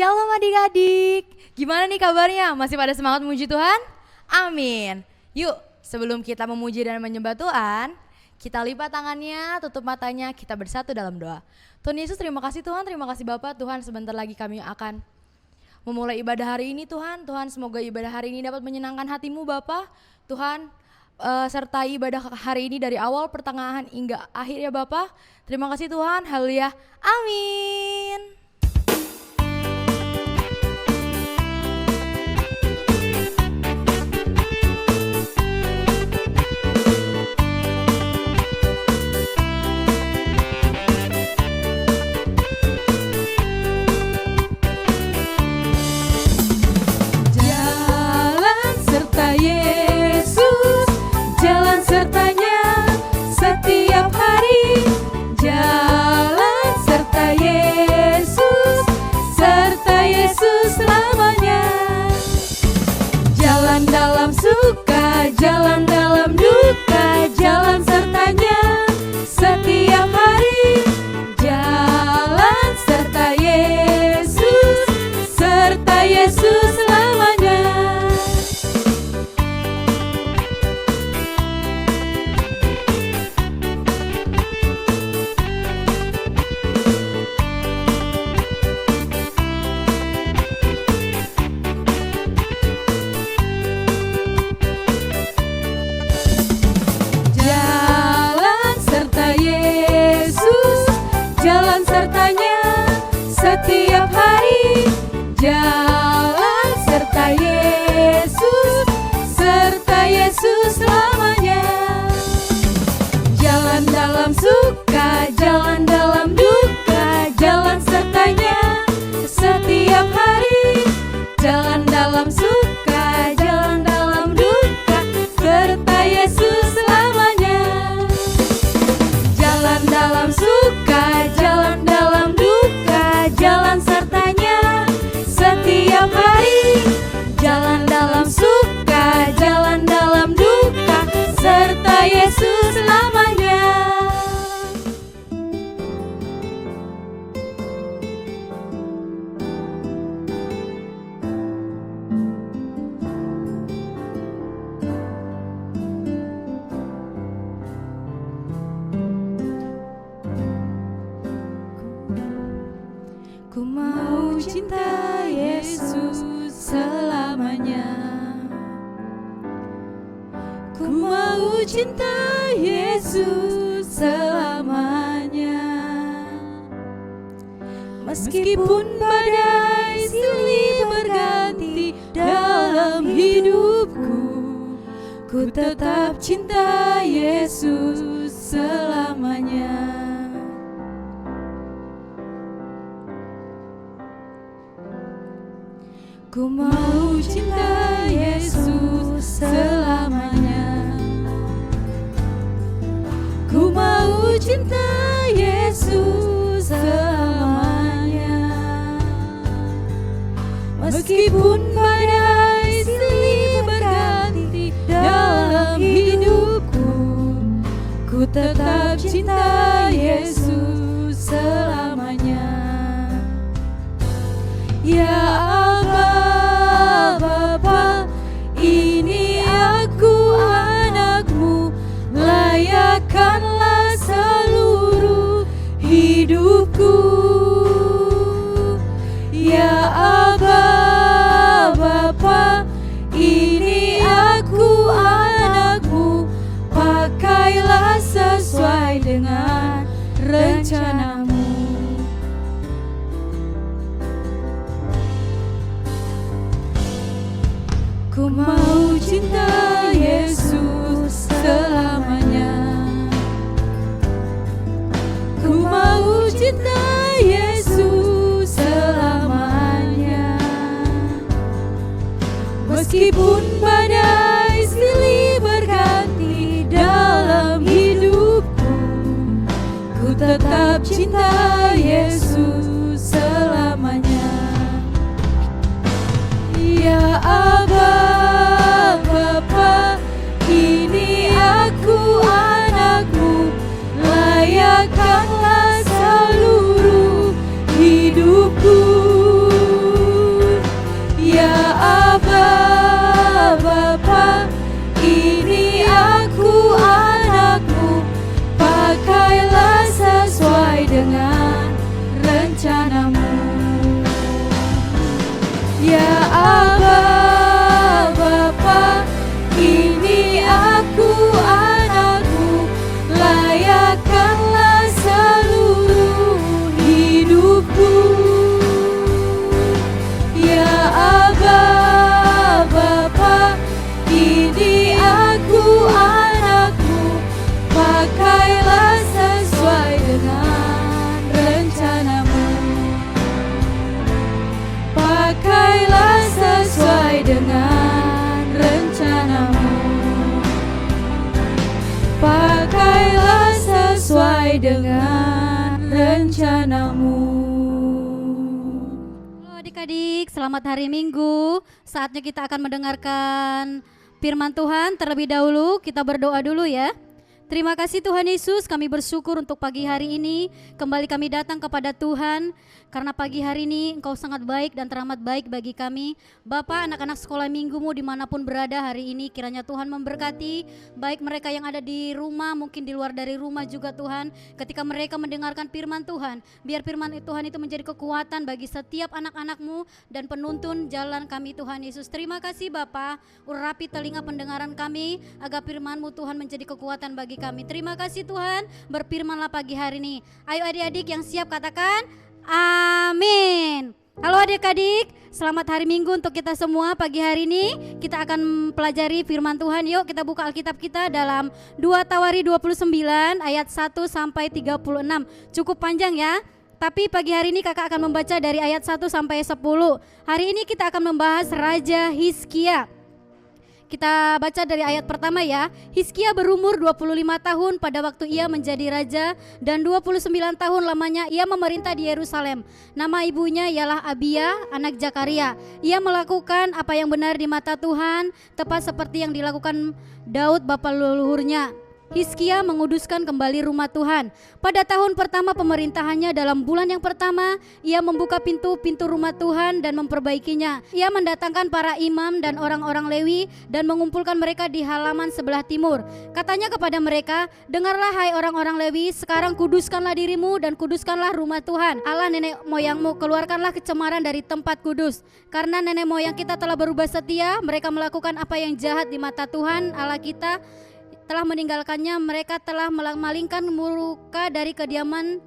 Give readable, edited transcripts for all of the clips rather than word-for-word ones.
Shalom adik-adik, gimana nih kabarnya? Masih pada semangat memuji Tuhan? Amin. Yuk, sebelum kita memuji dan menyembah Tuhan, kita lipat tangannya, tutup matanya, kita bersatu dalam doa. Tuhan Yesus, terima kasih Tuhan, terima kasih Bapak. Tuhan, sebentar lagi kami akan memulai ibadah hari ini Tuhan. Tuhan, semoga ibadah hari ini dapat menyenangkan hatimu Bapak. Tuhan, sertai ibadah hari ini dari awal, pertengahan hingga akhir ya Bapak. Terima kasih Tuhan, haleluya, amin. Jalan serta Yesus, jalan sertanya setiap hari. Jalan serta Yesus, serta Yesus selamanya. Jalan dalam suka, jalan dalam duka, jalan sertanya setiap hari. Jalan serta Yesus, serta Yesus selamanya. Jalan serta Yesus, jalan sertanya setiap hari. Jalan serta Yesus, serta Yesus selamanya. Jalan dalam suka, jalan dalam duka, jalan sertanya setiap hari. Jalan dalam suka, jalan dalam duka, serta Yesus selamanya. Jalan dalam suka, jalan dalam duka, jalan sertanya setiap hari. Jalan dalam suka, jalan dalam duka, serta Yesus selamanya. Ku mau cinta Yesus selamanya. Ku mau cinta Yesus selamanya. Meskipun badai silih berganti dalam hidupku, ku tetap cinta Yesus selamanya. Ku mau cinta Yesus selamanya. Ku mau cinta Yesus selamanya. Meskipun badai silih berganti dalam hidupku, ku tetap cinta Yesus selamanya. Ya Allah Bapa, ini aku anakmu, layakkanlah seluruh hidupku. Ya Allah Bapa, ini aku anakmu, pakailah sesuai dengan rencanamu. Ku mau cinta Yesus selamanya. Ku mau cinta Yesus selamanya. Meskipun badai silih berganti dalam hidupku, ku tetap cinta Yesus selamanya. Ya Abba Bapa, ini aku anakmu, layakkanlah seluruh hidupku. sesuai dengan rencanamu. Halo adik-adik, selamat hari Minggu. Saatnya kita akan mendengarkan firman Tuhan. Terlebih dahulu kita berdoa dulu ya. Terima kasih Tuhan Yesus, kami bersyukur untuk pagi hari ini. Kembali kami datang kepada Tuhan, karena pagi hari ini Engkau sangat baik dan teramat baik bagi kami. Bapa, anak-anak sekolah minggumu dimanapun berada hari ini, kiranya Tuhan memberkati. Baik mereka yang ada di rumah, mungkin di luar dari rumah juga Tuhan. Ketika mereka mendengarkan firman Tuhan, biar firman Tuhan itu menjadi kekuatan bagi setiap anak-anak-Mu dan penuntun jalan kami Tuhan Yesus. Terima kasih Bapa, urapi telinga pendengaran kami, agar firman-Mu Tuhan menjadi kekuatan bagi kami. Terima kasih Tuhan, berfirmanlah pagi hari ini. Ayo adik-adik yang siap katakan amin. Halo adik-adik, selamat hari Minggu untuk kita semua. Pagi hari ini kita akan pelajari firman Tuhan. Yuk kita buka Alkitab kita dalam 2 Tawari 29 ayat 1 sampai 36. Cukup panjang ya. Tapi pagi hari ini kakak akan membaca dari ayat 1 sampai 10. Hari ini kita akan membahas Raja Hizkia. Kita baca dari ayat pertama ya. Hizkia berumur 25 tahun pada waktu ia menjadi raja, dan 29 tahun lamanya ia memerintah di Yerusalem. Nama ibunya ialah Abia, anak Zakaria. Ia melakukan apa yang benar di mata Tuhan, tepat seperti yang dilakukan Daud bapa leluhurnya. Hizkia menguduskan kembali rumah Tuhan. Pada tahun pertama pemerintahannya, dalam bulan yang pertama, ia membuka pintu-pintu rumah Tuhan dan memperbaikinya. Ia mendatangkan para imam dan orang-orang Lewi dan mengumpulkan mereka di halaman sebelah timur. Katanya kepada mereka, dengarlah hai orang-orang Lewi, sekarang kuduskanlah dirimu dan kuduskanlah rumah Tuhan, Allah nenek moyangmu. Keluarkanlah kecemaran dari tempat kudus. Karena nenek moyang kita telah berubah setia, mereka melakukan apa yang jahat di mata Tuhan Allah kita, telah meninggalkannya. Mereka telah memalingkan muka dari kediaman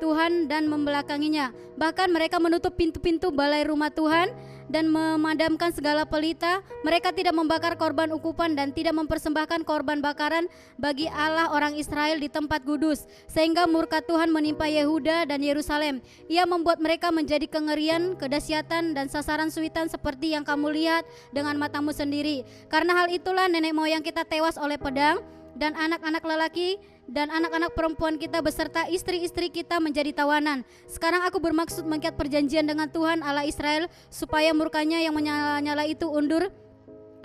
Tuhan dan membelakanginya. Bahkan mereka menutup pintu-pintu balai rumah Tuhan dan memadamkan segala pelita. Mereka tidak membakar korban ukupan dan tidak mempersembahkan korban bakaran bagi Allah orang Israel di tempat kudus, sehingga murka Tuhan menimpa Yehuda dan Yerusalem. Ia membuat mereka menjadi kengerian, kedahsyatan dan sasaran suitan seperti yang kamu lihat dengan matamu sendiri. Karena hal itulah nenek moyang kita tewas oleh pedang, dan anak-anak lelaki dan anak-anak perempuan kita beserta istri-istri kita menjadi tawanan. Sekarang aku bermaksud mengikat perjanjian dengan Tuhan Allah Israel, supaya murkanya yang menyala-nyala itu undur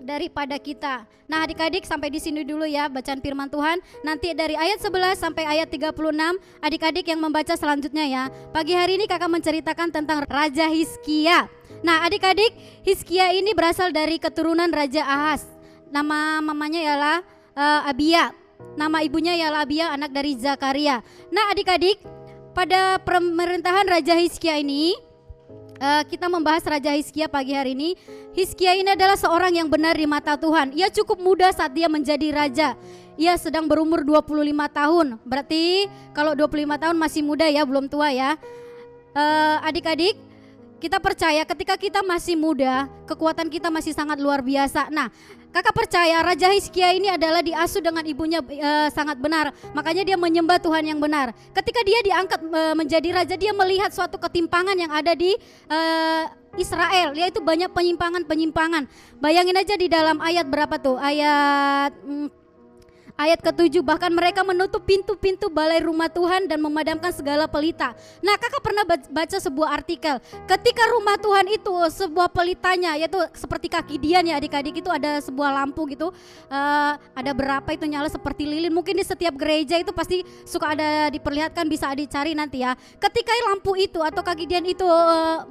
daripada kita. Nah adik-adik, sampai di sini dulu ya bacaan firman Tuhan. Nanti dari ayat 11 sampai ayat 36 adik-adik yang membaca selanjutnya ya. Pagi hari ini kakak menceritakan tentang Raja Hizkia. Nah adik-adik, Hizkia ini berasal dari keturunan Raja Ahaz. Nama mamanya ialah Abia. Nama ibunya ialah Abia, anak dari Zakaria. Nah adik-adik, pada pemerintahan Raja Hizkia ini, kita membahas Raja Hizkia pagi hari ini. Hizkia ini adalah seorang yang benar di mata Tuhan. Ia cukup muda saat dia menjadi raja. Ia sedang berumur 25 tahun. Berarti kalau 25 tahun masih muda ya, belum tua ya. Adik-adik, kita percaya ketika kita masih muda, kekuatan kita masih sangat luar biasa. Nah, kakak percaya Raja Hizkia ini adalah diasuh dengan ibunya sangat benar. Makanya dia menyembah Tuhan yang benar. Ketika dia diangkat menjadi raja, dia melihat suatu ketimpangan yang ada di Israel, yaitu banyak penyimpangan-penyimpangan. Bayangin aja di dalam ayat berapa tuh? Ayat ke-7, bahkan mereka menutup pintu-pintu balai rumah Tuhan dan memadamkan segala pelita. Nah kakak pernah baca sebuah artikel, ketika rumah Tuhan itu sebuah pelitanya, yaitu seperti kaki Dian ya adik-adik, itu ada sebuah lampu gitu, ada berapa itu nyala seperti lilin. Mungkin di setiap gereja itu pasti suka ada diperlihatkan, bisa dicari nanti ya. Ketika lampu itu atau kaki Dian itu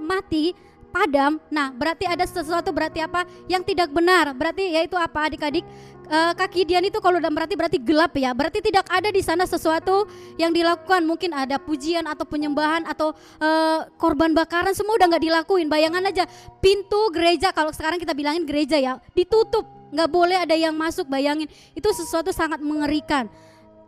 mati, padam, nah berarti ada sesuatu, berarti apa yang tidak benar. Berarti yaitu apa adik-adik, kaki Dian itu kalau berarti gelap ya, berarti tidak ada di sana sesuatu yang dilakukan. Mungkin ada pujian atau penyembahan atau korban bakaran, semua udah nggak dilakuin. Bayangan aja pintu gereja, kalau sekarang kita bilangin gereja ya, ditutup, nggak boleh ada yang masuk. Bayangin, itu sesuatu sangat mengerikan.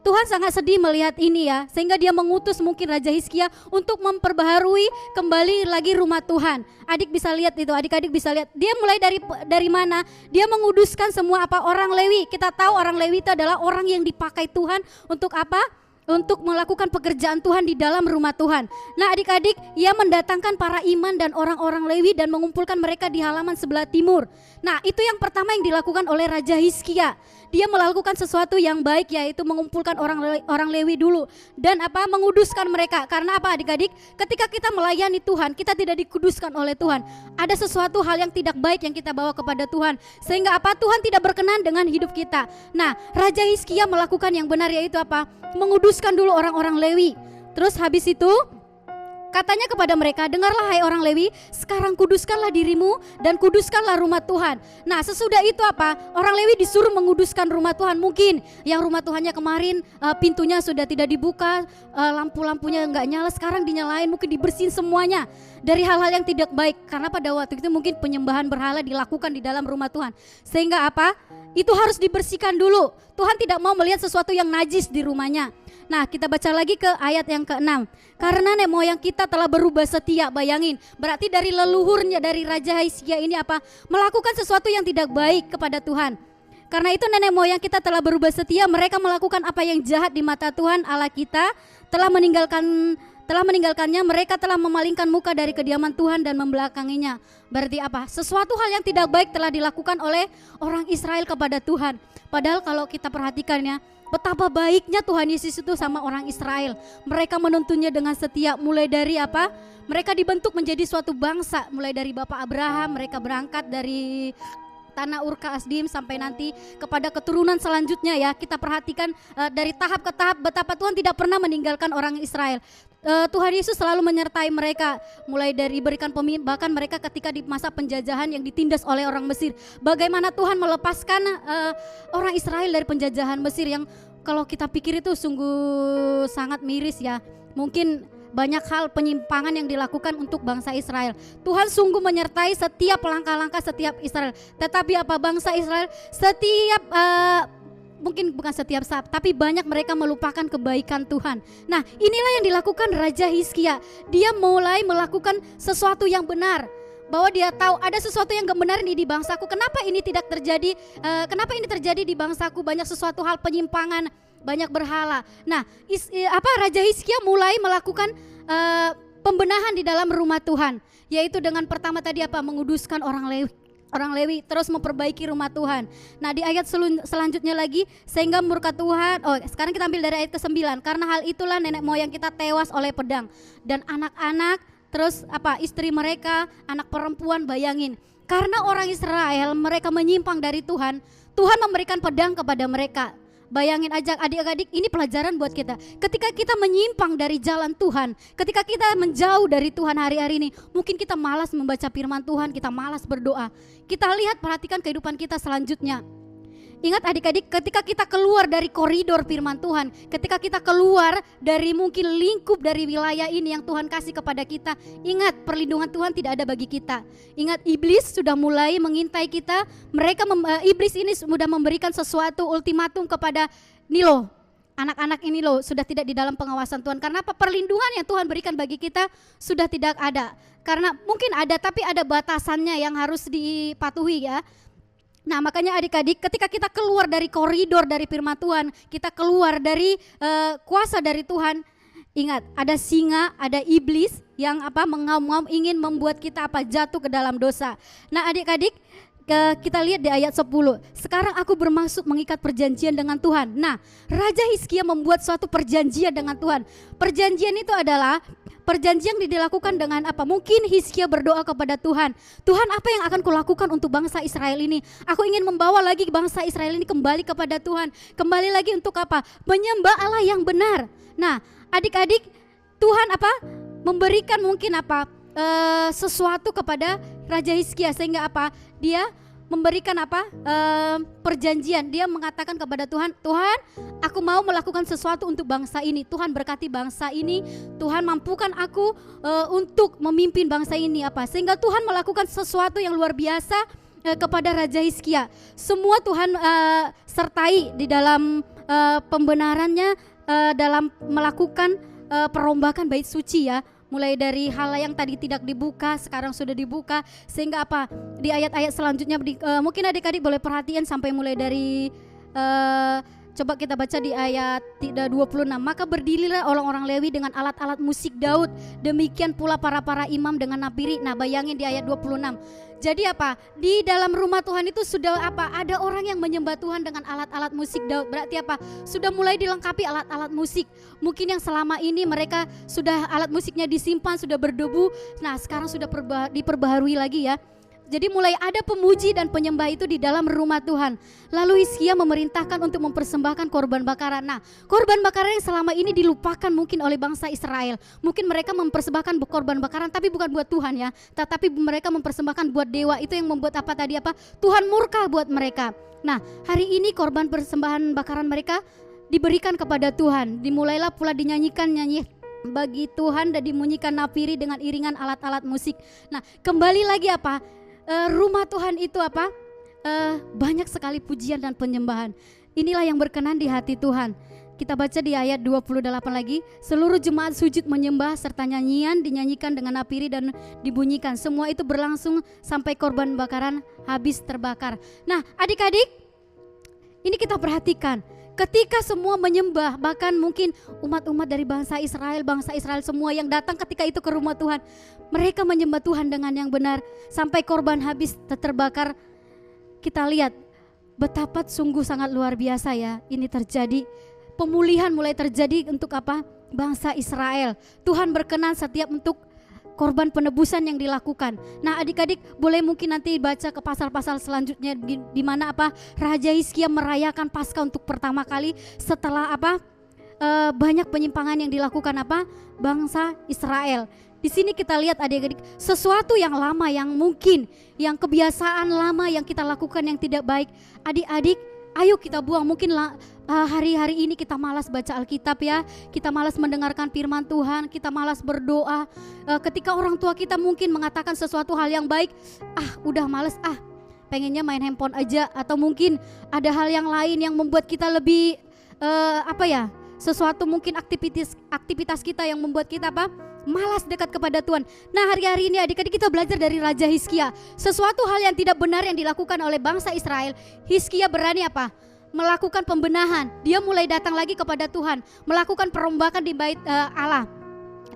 Tuhan sangat sedih melihat ini ya, sehingga dia mengutus mungkin Raja Hizkia untuk memperbaharui kembali lagi rumah Tuhan. Adik bisa lihat itu, adik-adik bisa lihat. Dia mulai dari mana? Dia menguduskan semua apa? Orang Lewi. Kita tahu orang Lewi itu adalah orang yang dipakai Tuhan untuk apa? untuk melakukan pekerjaan Tuhan di dalam rumah Tuhan. Nah adik-adik, ia mendatangkan para iman dan orang-orang Lewi dan mengumpulkan mereka di halaman sebelah timur. Nah itu yang pertama yang dilakukan oleh Raja Hizkia. Dia melakukan sesuatu yang baik, yaitu mengumpulkan orang Lewi dulu dan menguduskan mereka. Karena apa adik-adik? Ketika kita melayani Tuhan, kita tidak dikuduskan oleh Tuhan. Ada sesuatu hal yang tidak baik yang kita bawa kepada Tuhan, sehingga Tuhan tidak berkenan dengan hidup kita. Nah Raja Hizkia melakukan yang benar, yaitu menguduskan dulu orang-orang Lewi. Terus habis itu katanya kepada mereka, dengarlah hai orang Lewi, sekarang kuduskanlah dirimu dan kuduskanlah rumah Tuhan. Nah sesudah itu orang Lewi disuruh menguduskan rumah Tuhan. Mungkin yang rumah Tuhannya kemarin pintunya sudah tidak dibuka, lampu-lampunya nggak nyala, sekarang dinyalain, mungkin dibersihin semuanya dari hal-hal yang tidak baik. Karena pada waktu itu mungkin penyembahan berhala dilakukan di dalam rumah Tuhan, sehingga itu harus dibersihkan dulu. Tuhan tidak mau melihat sesuatu yang najis di rumahnya. Nah kita baca lagi ke ayat yang ke-6. Karena nenek moyang kita telah berubah setia. Bayangin, berarti dari leluhurnya, dari Raja Hizkia ini melakukan sesuatu yang tidak baik kepada Tuhan. Karena itu nenek moyang kita telah berubah setia. Mereka melakukan apa yang jahat di mata Tuhan Allah kita, telah meninggalkannya. Mereka telah memalingkan muka dari kediaman Tuhan dan membelakanginya. Berarti sesuatu hal yang tidak baik telah dilakukan oleh orang Israel kepada Tuhan. Padahal kalau kita perhatikan ya, betapa baiknya Tuhan Yesus itu sama orang Israel. Mereka menuntunnya dengan setia. Mulai dari mereka dibentuk menjadi suatu bangsa. Mulai dari Bapak Abraham, mereka berangkat dari tanah Ur Kasdim sampai nanti kepada keturunan selanjutnya ya. Kita perhatikan dari tahap ke tahap betapa Tuhan tidak pernah meninggalkan orang Israel. Tuhan Yesus selalu menyertai mereka, mulai dari berikan pemimpin, bahkan mereka ketika di masa penjajahan yang ditindas oleh orang Mesir. Bagaimana Tuhan melepaskan orang Israel dari penjajahan Mesir yang kalau kita pikir itu sungguh sangat miris ya. Mungkin banyak hal penyimpangan yang dilakukan untuk bangsa Israel. Tuhan sungguh menyertai setiap langkah-langkah setiap Israel. Tetapi bangsa Israel setiap mungkin bukan setiap saat, tapi banyak mereka melupakan kebaikan Tuhan. Nah inilah yang dilakukan Raja Hizkia. Dia mulai melakukan sesuatu yang benar, bahwa dia tahu ada sesuatu yang gak benar nih di bangsaku. Kenapa ini tidak terjadi? Kenapa ini terjadi di bangsaku? Banyak sesuatu hal penyimpangan, banyak berhala. Nah Raja Hizkia mulai melakukan pembenahan di dalam rumah Tuhan, yaitu dengan pertama tadi menguduskan orang Lewi, terus memperbaiki rumah Tuhan. Nah di ayat selanjutnya lagi, sehingga murka Tuhan, sekarang kita ambil dari ayat ke-9. Karena hal itulah nenek moyang kita tewas oleh pedang, dan anak-anak, terus istri mereka, anak perempuan. Bayangin, karena orang Israel mereka menyimpang dari Tuhan, Tuhan memberikan pedang kepada mereka. Bayangin aja adik-adik, ini pelajaran buat kita. Ketika kita menyimpang dari jalan Tuhan, ketika kita menjauh dari Tuhan hari-hari ini, mungkin kita malas membaca firman Tuhan, kita malas berdoa. Kita lihat, perhatikan kehidupan kita selanjutnya. Ingat adik-adik, ketika kita keluar dari koridor firman Tuhan, ketika kita keluar dari mungkin lingkup dari wilayah ini yang Tuhan kasih kepada kita, ingat perlindungan Tuhan tidak ada bagi kita. Ingat, iblis sudah mulai mengintai kita. Iblis ini sudah memberikan sesuatu ultimatum kepada Nilo. Anak-anak ini sudah tidak di dalam pengawasan Tuhan. Karena perlindungan yang Tuhan berikan bagi kita sudah tidak ada. Karena mungkin ada, tapi ada batasannya yang harus dipatuhi ya. Nah makanya adik-adik, ketika kita keluar dari koridor dari firman Tuhan, kita keluar dari kuasa dari Tuhan, ingat ada singa, ada iblis yang mengaum-ngaum ingin membuat kita jatuh ke dalam dosa. Nah adik-adik, kita lihat di ayat 10. Sekarang aku bermaksud mengikat perjanjian dengan Tuhan. Nah Raja Hizkia membuat suatu perjanjian dengan Tuhan. Perjanjian itu adalah perjanjian yang dilakukan dengan Mungkin Hizkia berdoa kepada Tuhan. Tuhan, apa yang akan kulakukan untuk bangsa Israel ini? Aku ingin membawa lagi bangsa Israel ini kembali kepada Tuhan. Kembali lagi untuk menyembah Allah yang benar. Nah adik-adik, Tuhan memberikan mungkin sesuatu kepada Raja Hizkia, sehingga dia memberikan perjanjian. Dia mengatakan kepada Tuhan, Tuhan, aku mau melakukan sesuatu untuk bangsa ini. Tuhan berkati bangsa ini. Tuhan mampukan aku untuk memimpin bangsa ini sehingga Tuhan melakukan sesuatu yang luar biasa kepada Raja Hizkia. Semua Tuhan sertai di dalam pembenarannya, dalam melakukan perombakan bait suci ya. Mulai dari hal yang tadi tidak dibuka, sekarang sudah dibuka. Sehingga di ayat-ayat selanjutnya, mungkin adik-adik boleh perhatian sampai mulai dari Coba kita baca di ayat 26. Maka berdirilah orang-orang Lewi dengan alat-alat musik Daud. Demikian pula para imam dengan napiri. Nah, bayangin di ayat 26. Jadi apa? Di dalam rumah Tuhan itu sudah apa? Ada orang yang menyembah Tuhan dengan alat-alat musik Daud. Berarti apa? Sudah mulai dilengkapi alat-alat musik. Mungkin yang selama ini mereka sudah alat musiknya disimpan, sudah berdebu. Nah, sekarang sudah diperbaharui lagi ya. Jadi mulai ada pemuji dan penyembah itu di dalam rumah Tuhan. Lalu Hizkia memerintahkan untuk mempersembahkan korban bakaran. Nah, korban bakaran yang selama ini dilupakan mungkin oleh bangsa Israel. Mungkin mereka mempersembahkan korban bakaran tapi bukan buat Tuhan ya. Tetapi mereka mempersembahkan buat dewa. Itu yang membuat apa tadi apa? Tuhan murka buat mereka. Nah, hari ini korban persembahan bakaran mereka diberikan kepada Tuhan. Dimulailah pula dinyanyikan nyanyi bagi Tuhan dan dimunyikan napiri dengan iringan alat-alat musik. Nah, kembali lagi apa? Rumah Tuhan itu apa? Banyak sekali pujian dan penyembahan. Inilah yang berkenan di hati Tuhan. Kita baca di ayat 28 lagi. Seluruh jemaat sujud menyembah serta nyanyian dinyanyikan dengan napiri dan dibunyikan. Semua itu berlangsung sampai korban bakaran habis terbakar. Nah, adik-adik, ini kita perhatikan. Ketika semua menyembah, bahkan mungkin umat-umat dari bangsa Israel semua yang datang ketika itu ke rumah Tuhan, mereka menyembah Tuhan dengan yang benar sampai korban habis terbakar. Kita lihat betapa sungguh sangat luar biasa ya ini terjadi. Pemulihan mulai terjadi untuk apa? Bangsa Israel. Tuhan berkenan setiap untuk korban penebusan yang dilakukan. Nah, adik-adik boleh mungkin nanti baca ke pasal-pasal selanjutnya di mana apa Raja Hizkia merayakan Paskah untuk pertama kali setelah apa banyak penyimpangan yang dilakukan apa bangsa Israel. Di sini kita lihat adik-adik sesuatu yang lama yang mungkin yang kebiasaan lama yang kita lakukan yang tidak baik. Adik-adik, ayo kita buang. Mungkin hari-hari ini kita malas baca Alkitab ya, kita malas mendengarkan firman Tuhan, kita malas berdoa. Ketika orang tua kita mungkin mengatakan sesuatu hal yang baik, udah malas, pengennya main handphone aja. Atau mungkin ada hal yang lain yang membuat kita lebih sesuatu mungkin aktivitas kita yang membuat kita malas dekat kepada Tuhan. Nah, hari-hari ini adik-adik kita belajar dari Raja Hizkia. Sesuatu hal yang tidak benar yang dilakukan oleh bangsa Israel, Hizkia berani melakukan pembenahan. Dia mulai datang lagi kepada Tuhan, melakukan perombakan di bait Allah.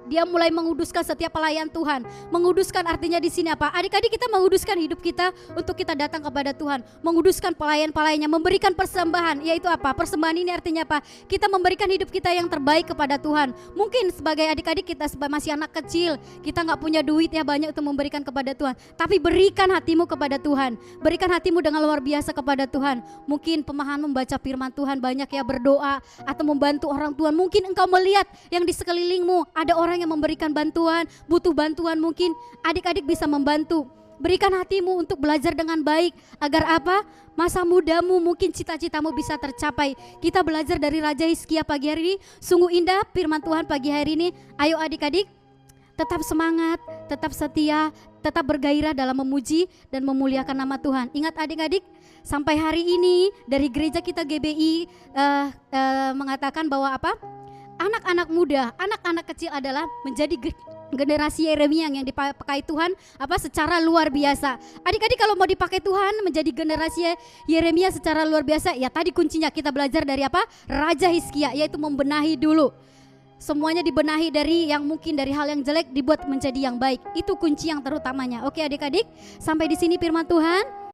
Dia mulai menguduskan setiap pelayan Tuhan. Menguduskan artinya di sini apa? Adik-adik kita menguduskan hidup kita untuk kita datang kepada Tuhan. Menguduskan pelayan-pelayannya, memberikan persembahan. Yaitu apa? Persembahan ini artinya apa? Kita memberikan hidup kita yang terbaik kepada Tuhan. Mungkin sebagai adik-adik kita masih anak kecil, kita gak punya duit ya banyak untuk memberikan kepada Tuhan. Tapi berikan hatimu kepada Tuhan. Berikan hatimu dengan luar biasa kepada Tuhan. Mungkin pemahaman membaca firman Tuhan banyak ya, berdoa atau membantu orang Tuhan. Mungkin engkau melihat yang di sekelilingmu ada orang yang memberikan bantuan, butuh bantuan, mungkin adik-adik bisa membantu. Berikan hatimu untuk belajar dengan baik agar apa? Masa mudamu mungkin cita-citamu bisa tercapai. Kita belajar dari Raja Hizkia pagi hari ini. Sungguh indah firman Tuhan pagi hari ini. Ayo adik-adik, tetap semangat, tetap setia, tetap bergairah dalam memuji dan memuliakan nama Tuhan. Ingat adik-adik, sampai hari ini dari gereja kita GBI mengatakan bahwa apa? Anak-anak muda, anak-anak kecil adalah menjadi generasi Yeremia yang dipakai Tuhan secara luar biasa. Adik-adik kalau mau dipakai Tuhan menjadi generasi Yeremia secara luar biasa, ya tadi kuncinya kita belajar dari apa? Raja Hizkia, yaitu membenahi dulu. Semuanya dibenahi dari yang mungkin dari hal yang jelek dibuat menjadi yang baik. Itu kunci yang terutamanya. Oke adik-adik, sampai di sini firman Tuhan.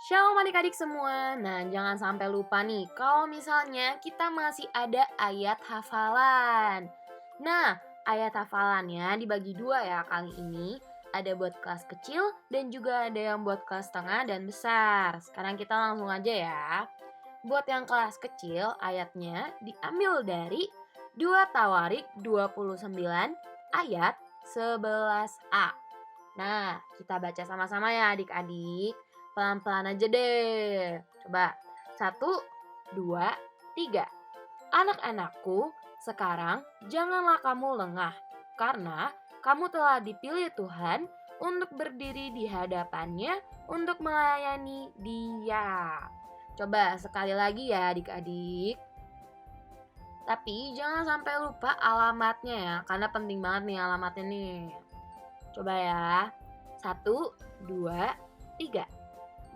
Shalom adik-adik semua. Nah, jangan sampai lupa nih kalau misalnya kita masih ada ayat hafalan. Nah, ayat hafalannya dibagi dua ya kali ini. Ada buat kelas kecil dan juga ada yang buat kelas tengah dan besar. Sekarang kita langsung aja ya. Buat yang kelas kecil, ayatnya diambil dari 2 Tawarik 29 ayat 11a. Nah, kita baca sama-sama ya adik-adik. Pelan-pelan aja deh. Coba 1, 2, 3. Anak-anakku, sekarang janganlah kamu lengah, karena kamu telah dipilih Tuhan untuk berdiri di hadapannya untuk melayani Dia. Coba sekali lagi ya adik-adik. Tapi jangan sampai lupa alamatnya ya, karena penting banget nih alamatnya nih. Coba ya. 1, 2, 3.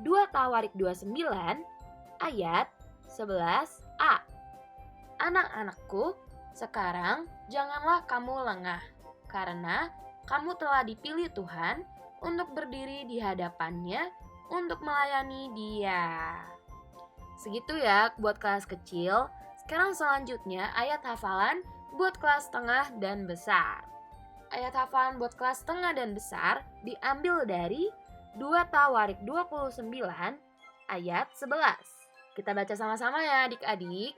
2 Tawarik 29 ayat 11 A. Anak-anakku, sekarang janganlah kamu lengah, karena kamu telah dipilih Tuhan untuk berdiri di hadapannya untuk melayani Dia. Segitu ya buat kelas kecil. Sekarang selanjutnya ayat hafalan buat kelas tengah dan besar. Ayat hafalan buat kelas tengah dan besar diambil dari 2 Tawarik 29 ayat 11. Kita baca sama-sama ya adik-adik.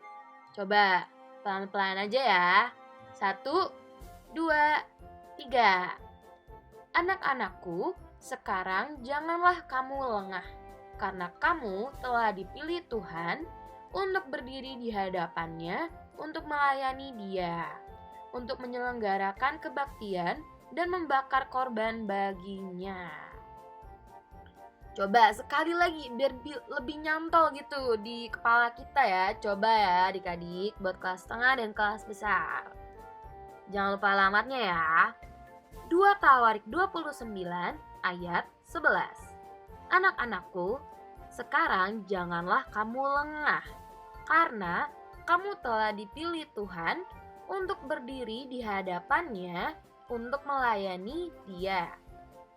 Coba pelan-pelan aja ya. 1, 2, 3. Anak-anakku, sekarang janganlah kamu lengah, karena kamu telah dipilih Tuhan untuk berdiri di hadapannya untuk melayani Dia, untuk menyelenggarakan kebaktian dan membakar korban baginya. Coba sekali lagi biar lebih nyantol gitu di kepala kita ya. Coba ya adik-adik buat kelas tengah dan kelas besar. Jangan lupa alamatnya ya. 2 Tawarik 29 ayat 11. Anak-anakku, sekarang janganlah kamu lengah, karena kamu telah dipilih Tuhan untuk berdiri di hadapannya untuk melayani Dia,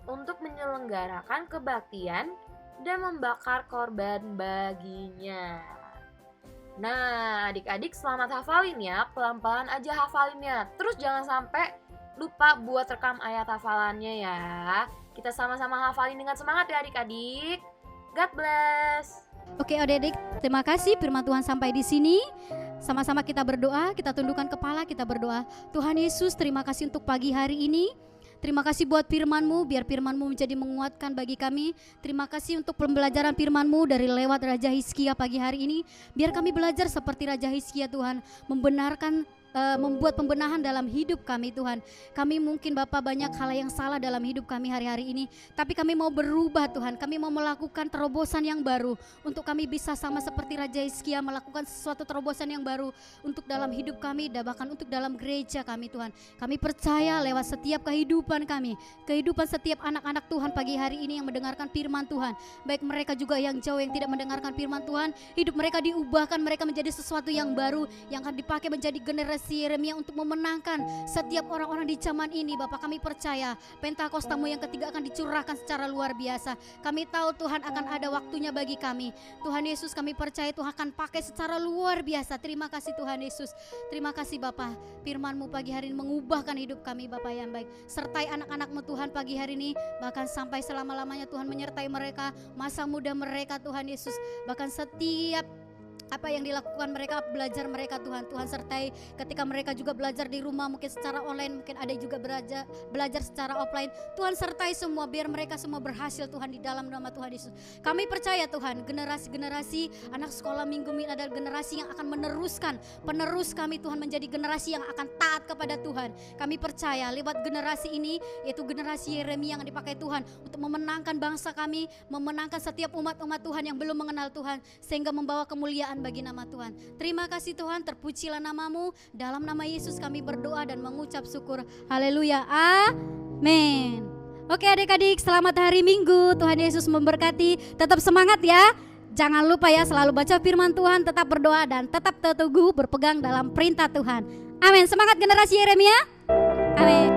untuk menyelenggarakan kebaktian dan membakar korban baginya. Nah, adik-adik selamat hafalin ya, pelan-pelan aja hafalinnya. Terus jangan sampai lupa buat rekam ayat hafalannya ya. Kita sama-sama hafalin dengan semangat ya adik-adik. God bless. Oke adik-adik, terima kasih firman Tuhan sampai di sini. Sama-sama kita berdoa, kita tundukkan kepala, kita berdoa. Tuhan Yesus, terima kasih untuk pagi hari ini. Terima kasih buat firman-Mu, biar firman-Mu menjadi menguatkan bagi kami. Terima kasih untuk pembelajaran firman-Mu dari lewat Raja Hizkia pagi hari ini. Biar kami belajar seperti Raja Hizkia Tuhan, membuat pembenahan dalam hidup kami Tuhan. Kami mungkin Bapak banyak hal yang salah dalam hidup kami hari-hari ini, tapi kami mau berubah Tuhan. Kami mau melakukan terobosan yang baru untuk kami bisa sama seperti Raja Hizkia melakukan sesuatu terobosan yang baru untuk dalam hidup kami dan bahkan untuk dalam gereja kami Tuhan. Kami percaya lewat setiap kehidupan kami, kehidupan setiap anak-anak Tuhan pagi hari ini yang mendengarkan firman Tuhan, baik mereka juga yang jauh yang tidak mendengarkan firman Tuhan, hidup mereka diubahkan, mereka menjadi sesuatu yang baru yang akan dipakai menjadi generasi Yeremia untuk memenangkan setiap orang-orang di zaman ini. Bapak, kami percaya Pentakostamu yang ketiga akan dicurahkan secara luar biasa. Kami tahu Tuhan akan ada waktunya bagi kami. Tuhan Yesus, kami percaya Tuhan akan pakai secara luar biasa. Terima kasih Tuhan Yesus. Terima kasih Bapak, firman-Mu pagi hari ini mengubahkan hidup kami Bapak yang baik. Sertai anak-anak-Mu Tuhan pagi hari ini, bahkan sampai selama-lamanya Tuhan menyertai mereka, masa muda mereka Tuhan Yesus. Bahkan setiap apa yang dilakukan mereka, belajar mereka Tuhan sertai ketika mereka juga belajar di rumah, mungkin secara online, mungkin ada juga belajar secara offline. Tuhan sertai semua, biar mereka semua berhasil Tuhan di dalam nama Tuhan Yesus. Kami percaya Tuhan, generasi-generasi anak sekolah minggu ini adalah generasi yang akan penerus kami Tuhan, menjadi generasi yang akan taat kepada Tuhan. Kami percaya lewat generasi ini, yaitu generasi Yeremia yang dipakai Tuhan untuk memenangkan bangsa kami, memenangkan setiap umat-umat Tuhan yang belum mengenal Tuhan, sehingga membawa kemuliaan bagi nama Tuhan. Terima kasih Tuhan, terpujilah nama-Mu. Dalam nama Yesus kami berdoa dan mengucap syukur. Haleluya. Amin. Oke adik-adik, selamat hari Minggu. Tuhan Yesus memberkati. Tetap semangat ya. Jangan lupa ya, selalu baca firman Tuhan, tetap berdoa dan tetap teguh berpegang dalam perintah Tuhan. Amin. Semangat generasi Yeremia. Amin.